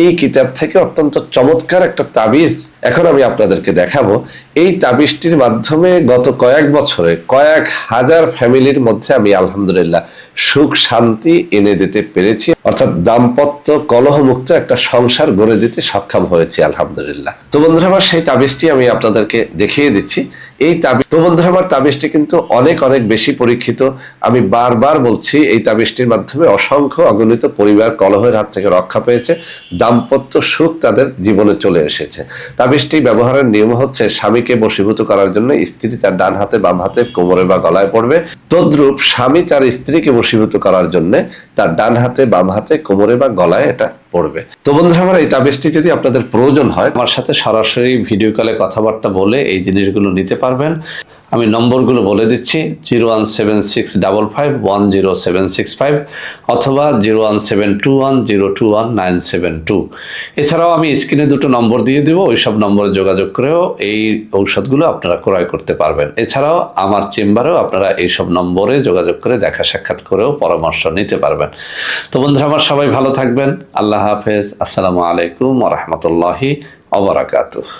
এই কিতাব থেকে অত্যন্ত চমৎকার একটা তাবিজ এখন আমি আপনাদেরকে দেখাবো। এই তাবিজটির মাধ্যমে গত কয়েক বছরে কয়েক হাজার ফ্যামিলির মধ্যে আমি আলহামদুলিল্লাহ সুখ শান্তি এনে দিতে পেরেছি, অর্থাৎ দাম্পত্য কলহমুক্ত একটা সংসার গড়ে দিতে সক্ষম হয়েছি আলহামদুলিল্লাহ। তো বন্ধুরা আমার সেই তাবিজটি আমি আপনাদেরকে দেখিয়ে দিচ্ছি। এই তাবিজ তো বন্ধুরা আমার তাবিজটি কিন্তু অনেক অনেক বেশি পরীক্ষিত। আমি বারবার বলছি, এই তাবিজটির মাধ্যমে অসংখ্য অগণিত পরিবার কলহের হাত থেকে রক্ষা পেয়েছে, দাম্পত্য সুখ তাদের জীবনে চলে এসেছে। তাবিজটি ব্যবহারের নিয়ম হচ্ছে, স্বামীকে বশীভূত করার জন্য স্ত্রী তার ডান হাতে বাম হাতে কোমরে বা গলায় পড়বে, তদ্রূপ স্বামী তার স্ত্রীকে বশীভূত করার জন্য তার ডান হাতে বাম হাতে কোমরে বা গলায় এটা পড়বে। তো বন্ধুরা আমার এই তাবিজটি যদি আপনাদের প্রয়োজন হয়, আমার সাথে সরাসরি ভিডিও কলে কথাবার্তা বলে এই জিনিসগুলো নিতে পারবেন। আমি নম্বরগুলো বলে দিচ্ছি: 01765510765 অথবা 01721021972। এছাড়াও আমি স্ক্রিনে দুটো নম্বর দিয়ে দেবো, ওই সব নম্বরে যোগাযোগ করেও এই ঔষধগুলো আপনারা ক্রয় করতে পারবেন। এছাড়াও আমার চেম্বারেও আপনারা এইসব নম্বরে যোগাযোগ করে দেখা সাক্ষাৎ করেও পরামর্শ নিতে পারবেন। তো বন্ধুরা আমার সবাই ভালো থাকবেন। আল্লাহ হাফেজ। আসসালামু আলাইকুম ওয়া রাহমাতুল্লাহি ওয়া বারাকাতুহু।